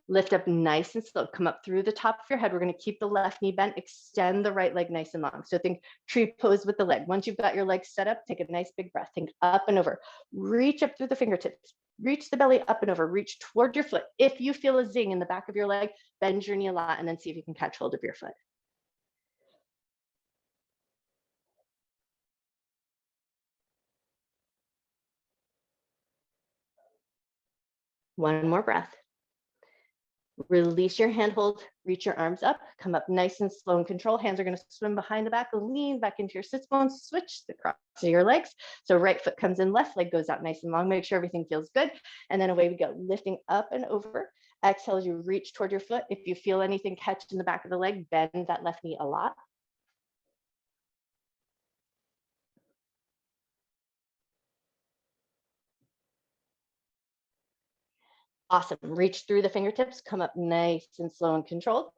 Lift up nice and slow, come up through the top of your head. We're gonna keep the left knee bent, extend the right leg nice and long. So think tree pose with the leg. Once you've got your legs set up, take a nice big breath, think up and over. Reach up through the fingertips, reach the belly up and over, reach toward your foot. If you feel a zing in the back of your leg, bend your knee a lot and then see if you can catch hold of your foot. One more breath. Release your hand hold, reach your arms up, come up nice and slow and control. Hands are gonna swim behind the back, lean back into your sits bones, switch the cross of your legs. So right foot comes in, left leg goes out nice and long. Make sure everything feels good. And then away we go, lifting up and over. Exhale as you reach toward your foot. If you feel anything catch in the back of the leg, bend that left knee a lot. Awesome, reach through the fingertips, come up nice and slow and controlled.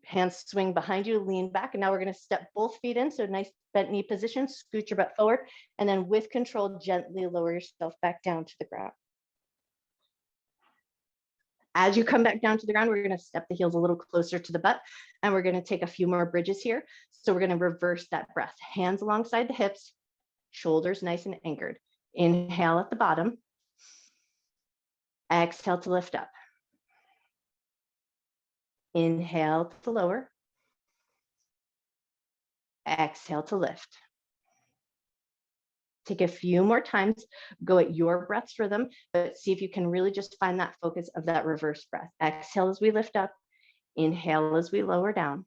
Hands swing behind you, lean back. And now we're gonna step both feet in. So nice bent knee position, scoot your butt forward. And then with control, gently lower yourself back down to the ground. As you come back down to the ground, we're gonna step the heels a little closer to the butt. And we're gonna take a few more bridges here. So we're gonna reverse that breath. Hands alongside the hips, shoulders nice and anchored. Inhale at the bottom. Exhale to lift up. Inhale to lower. Exhale to lift. Take a few more times, go at your breath's rhythm, but see if you can really just find that focus of that reverse breath. Exhale as we lift up. Inhale as we lower down.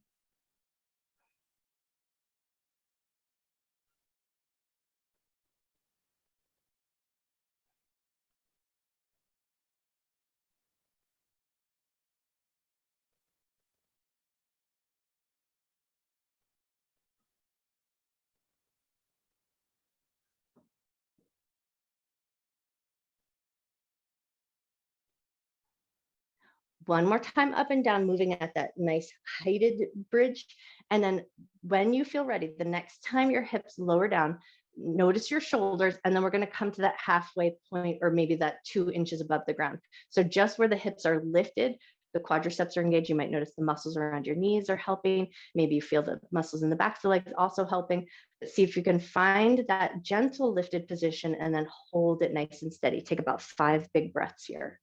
One more time up and down, moving at that nice heighted bridge. And then when you feel ready, the next time your hips lower down, notice your shoulders, and then we're going to come to that halfway point, or maybe that 2 inches above the ground. So just where the hips are lifted, the quadriceps are engaged. You might notice the muscles around your knees are helping. Maybe you feel the muscles in the back of the legs also helping. But see if you can find that gentle lifted position and then hold it nice and steady. Take about 5 big breaths here.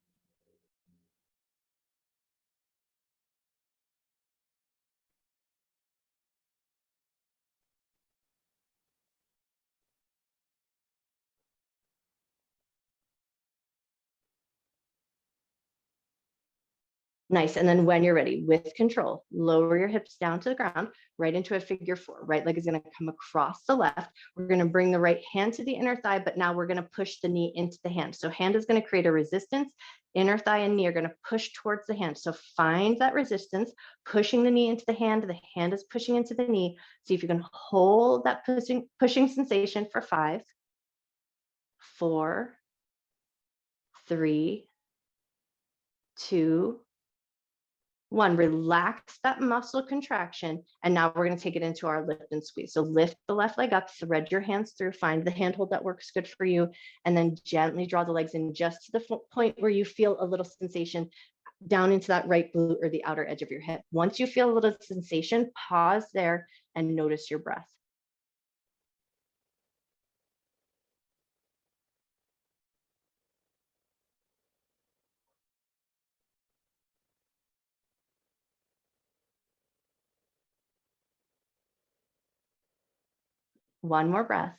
Nice. And then when you're ready, with control, lower your hips down to the ground, right into a figure 4. Right leg is going to come across the left. We're going to bring the right hand to the inner thigh, but now we're going to push the knee into the hand. So hand is going to create a resistance. Inner thigh and knee are going to push towards the hand. So find that resistance, pushing the knee into the hand. The hand is pushing into the knee. See if you can hold that pushing sensation for 5, 4, 3, 2, 1. Relax that muscle contraction. And now we're going to take it into our lift and squeeze. So lift the left leg up, thread your hands through, find the handhold that works good for you, and then gently draw the legs in just to the point where you feel a little sensation down into that right glute or the outer edge of your hip. Once you feel a little sensation, pause there and notice your breath. One more breath.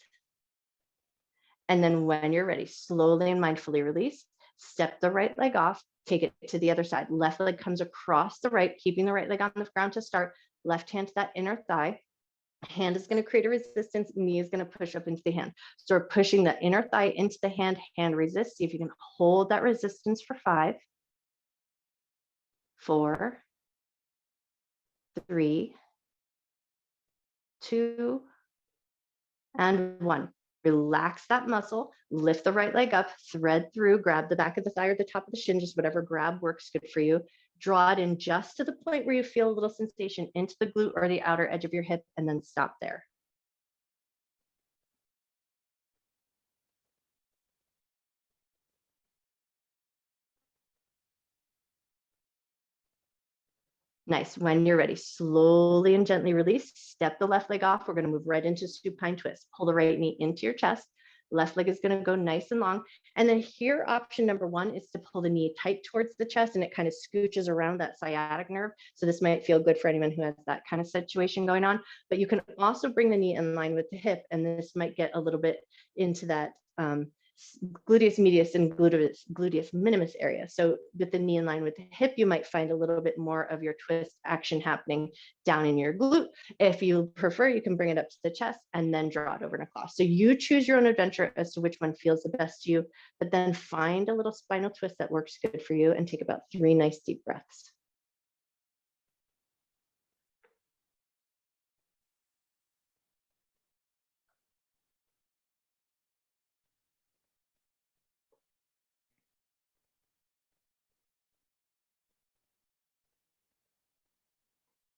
And then when you're ready, slowly and mindfully release, step the right leg off, take it to the other side. Left leg comes across the right, keeping the right leg on the ground to start. Left hand to that inner thigh. Hand is going to create a resistance. Knee is going to push up into the hand. So we're pushing the inner thigh into the hand. Hand resist. See if you can hold that resistance for 5, 4, 3, 2, and 1. Relax that muscle, lift the right leg up, thread through, grab the back of the thigh or the top of the shin, just whatever grab works good for you. Draw it in just to the point where you feel a little sensation into the glute or the outer edge of your hip, and then stop there. Nice. When you're ready, slowly and gently release. Step the left leg off. We're going to move right into supine twist. Pull the right knee into your chest. Left leg is going to go nice and long. And then here, option number 1 is to pull the knee tight towards the chest, and it kind of scooches around that sciatic nerve. So this might feel good for anyone who has that kind of situation going on. But you can also bring the knee in line with the hip, and this might get a little bit into that gluteus medius and gluteus minimus area. So with the knee in line with the hip, you might find a little bit more of your twist action happening down in your glute. If you prefer, you can bring it up to the chest and then draw it over and across. So you choose your own adventure as to which one feels the best to you, but then find a little spinal twist that works good for you and take about 3 nice deep breaths.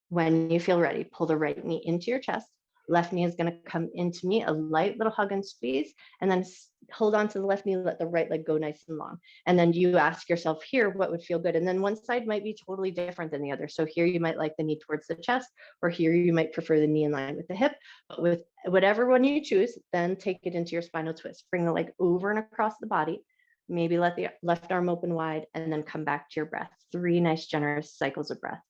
When you feel ready, pull the right knee into your chest. Left knee is going to come into me, a light little hug and squeeze, and then hold on to the left knee, let the right leg go nice and long. And then you ask yourself here, what would feel good? And then one side might be totally different than the other. So here you might like the knee towards the chest, or here you might prefer the knee in line with the hip. But with whatever one you choose, then take it into your spinal twist. Bring the leg over and across the body. Maybe let the left arm open wide, and then come back to your breath. 3 nice, generous cycles of breath.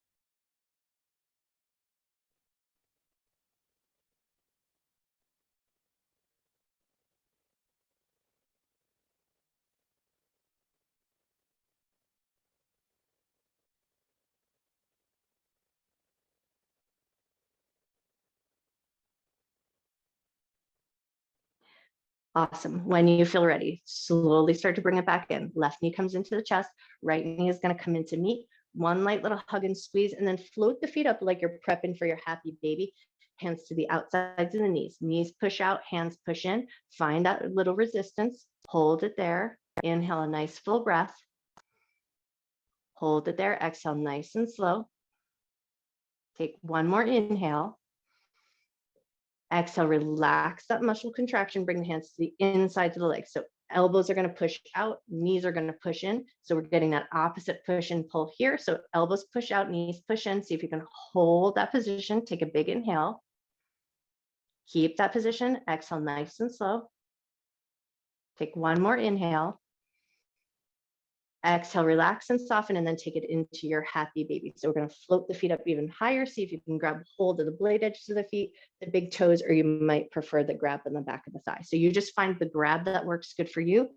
Awesome. When you feel ready, slowly start to bring it back in. Left knee comes into the chest, right knee is going to come into meet. One light little hug and squeeze, and then float the feet up like you're prepping for your happy baby. Hands to the outsides of the knees. Knees push out, hands push in. Find that little resistance. Hold it there. Inhale a nice full breath. Hold it there. Exhale nice and slow. Take one more inhale. Exhale, relax that muscle contraction. Bring the hands to the insides of the legs. So elbows are going to push out, knees are going to push in. So we're getting that opposite push and pull here. So elbows push out, knees push in. See if you can hold that position. Take a big inhale. Keep that position. Exhale nice and slow. Take one more inhale. Exhale, relax and soften, and then take it into your happy baby. So we're going to float the feet up even higher. See if you can grab hold of the blade edges of the feet, the big toes, or you might prefer the grab in the back of the thigh. So you just find the grab that works good for you.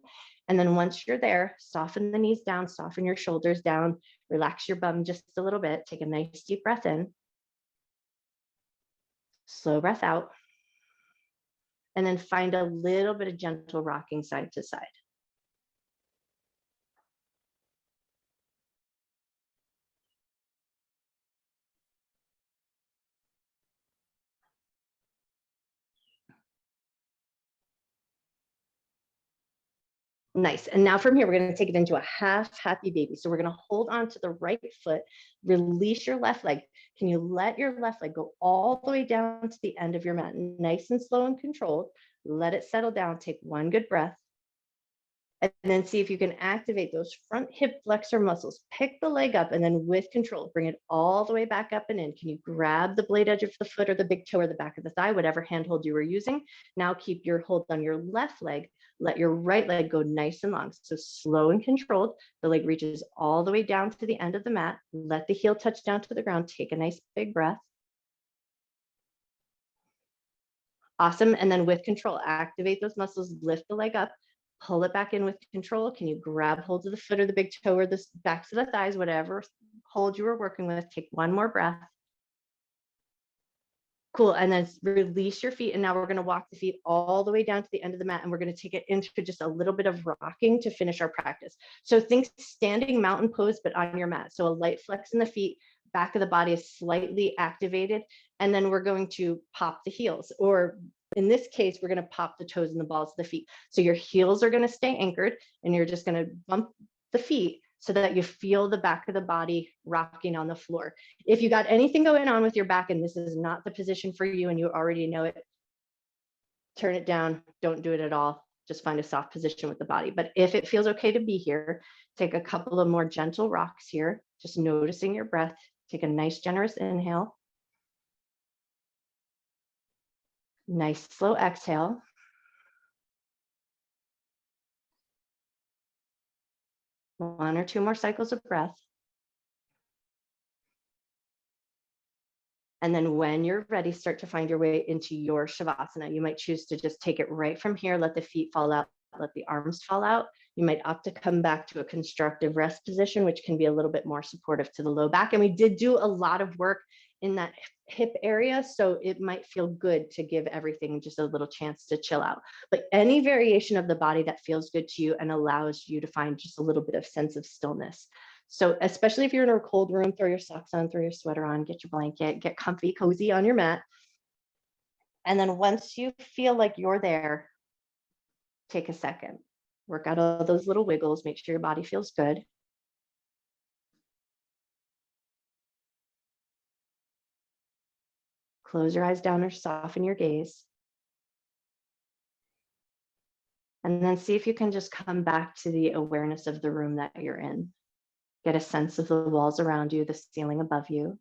And then once you're there, soften the knees down, soften your shoulders down, relax your bum just a little bit. Take a nice deep breath in. Slow breath out. And then find a little bit of gentle rocking side to side. Nice. And now from here, we're going to take it into a half happy baby. So we're going to hold on to the right foot, release your left leg. Can you let your left leg go all the way down to the end of your mat? Nice and slow and controlled. Let it settle down. Take one good breath. And then see if you can activate those front hip flexor muscles. Pick the leg up and then with control, bring it all the way back up and in. Can you grab the blade edge of the foot or the big toe or the back of the thigh, whatever handhold you were using? Now keep your hold on your left leg. Let your right leg go nice and long. So slow and controlled. The leg reaches all the way down to the end of the mat. Let the heel touch down to the ground. Take a nice big breath. Awesome. And then with control, activate those muscles, lift the leg up, pull it back in with control. Can you grab hold of the foot or the big toe or the backs of the thighs, whatever hold you were working with? Take one more breath. Cool. And then release your feet. And now we're going to walk the feet all the way down to the end of the mat. And we're going to take it into just a little bit of rocking to finish our practice. So think standing mountain pose, but on your mat. So a light flex in the feet, back of the body is slightly activated. And then we're going to pop the heels, or in this case, we're going to pop the toes and the balls of the feet. So your heels are going to stay anchored and you're just going to bump the feet so that you feel the back of the body rocking on the floor. If you got anything going on with your back and this is not the position for you and you already know it, turn it down. Don't do it at all. Just find a soft position with the body. But if it feels okay to be here, take a couple of more gentle rocks here, just noticing your breath. Take a nice generous inhale. Nice slow exhale. One or two more cycles of breath. And then when you're ready, start to find your way into your Shavasana. You might choose to just take it right from here, let the feet fall out, let the arms fall out. You might opt to come back to a constructive rest position, which can be a little bit more supportive to the low back. And we did do a lot of work in that hip area, so it might feel good to give everything just a little chance to chill out. But any variation of the body that feels good to you and allows you to find just a little bit of sense of stillness. So especially if you're in a cold room, throw your socks on, throw your sweater on, get your blanket, get comfy, cozy on your mat. And then once you feel like you're there, take a second, work out all those little wiggles, make sure your body feels good. Close your eyes down or soften your gaze. And then see if you can just come back to the awareness of the room that you're in. Get a sense of the walls around you, the ceiling above you.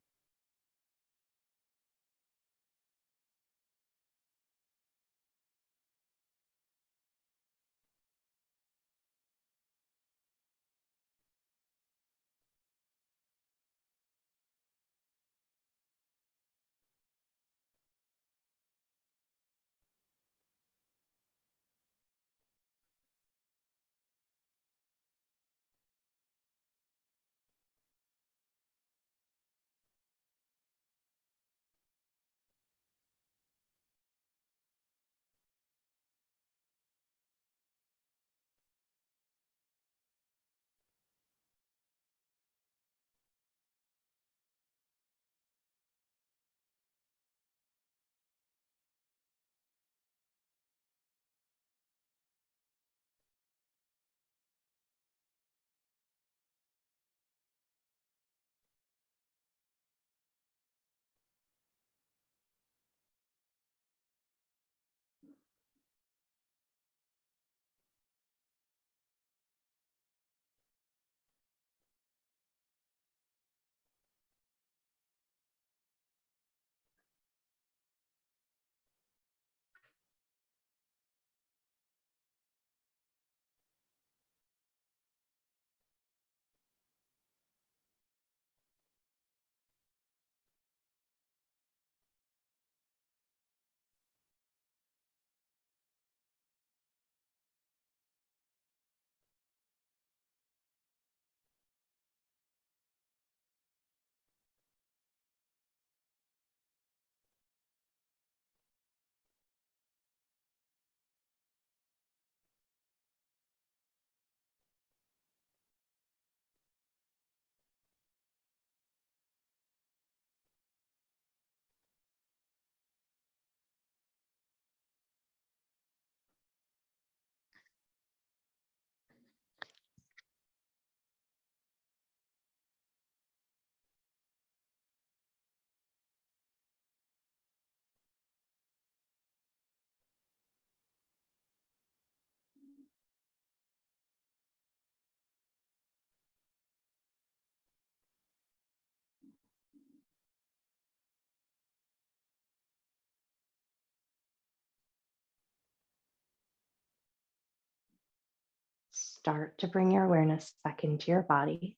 start to bring your awareness back into your body.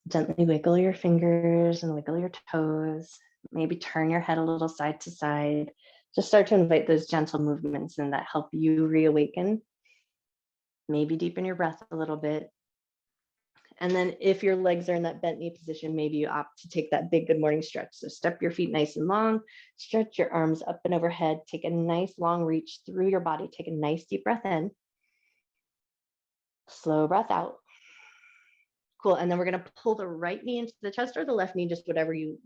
Gently wiggle your fingers and wiggle your toes. Maybe turn your head a little side to side. Just start to invite those gentle movements in that help you reawaken. Maybe deepen your breath a little bit. And then if your legs are in that bent knee position, maybe you opt to take that big good morning stretch. So step your feet nice and long, stretch your arms up and overhead, take a nice long reach through your body, take a nice deep breath in, slow breath out. Cool, and then we're gonna pull the right knee into the chest or the left knee, just whatever you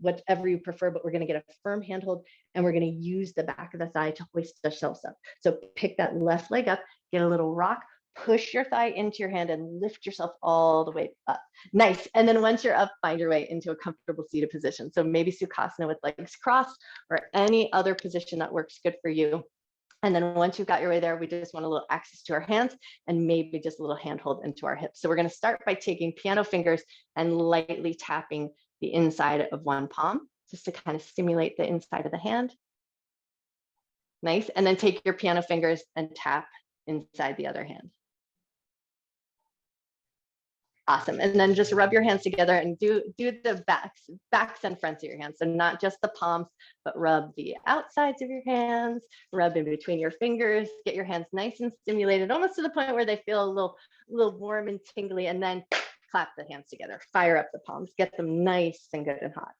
prefer, but we're gonna get a firm handhold and we're gonna use the back of the thigh to hoist ourselves up. So pick that left leg up, get a little rock, push your thigh into your hand and lift yourself all the way up. Nice, and then once you're up, find your way into a comfortable seated position. So maybe Sukhasana with legs crossed or any other position that works good for you. And then once you've got your way there, we just want a little access to our hands and maybe just a little handhold into our hips. So we're going to start by taking piano fingers and lightly tapping the inside of one palm, just to kind of stimulate the inside of the hand. Nice. And then take your piano fingers and tap inside the other hand. Awesome. And then just rub your hands together and do the backs and fronts of your hands. So not just the palms, but rub the outsides of your hands, rub in between your fingers, get your hands nice and stimulated, almost to the point where they feel a little warm and tingly, and then clap the hands together, fire up the palms, get them nice and good and hot.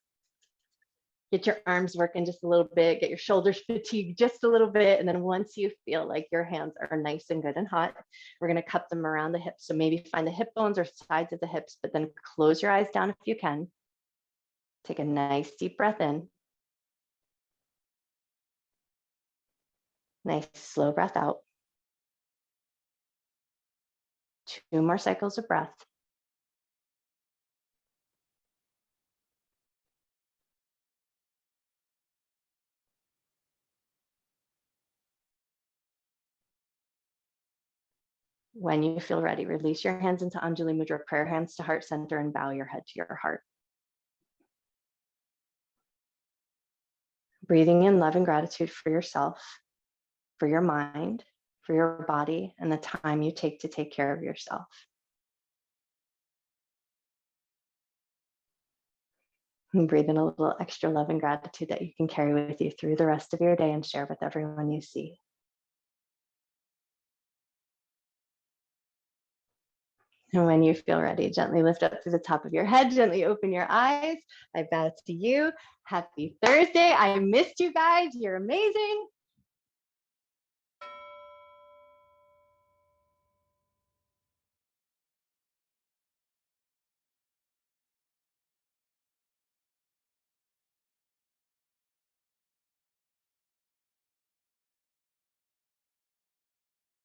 Get your arms working just a little bit, get your shoulders fatigued just a little bit. And then once you feel like your hands are nice and good and hot, we're gonna cup them around the hips. So maybe find the hip bones or sides of the hips, but then close your eyes down if you can. Take a nice deep breath in. Nice slow breath out. 2 more cycles of breath. When you feel ready, release your hands into Anjali Mudra, prayer hands to heart center, and bow your head to your heart. Breathing in love and gratitude for yourself, for your mind, for your body, and the time you take to take care of yourself. And breathe in a little extra love and gratitude that you can carry with you through the rest of your day and share with everyone you see. And when you feel ready, gently lift up to the top of your head, gently open your eyes. I bow to you. Happy Thursday. I missed you guys. You're amazing.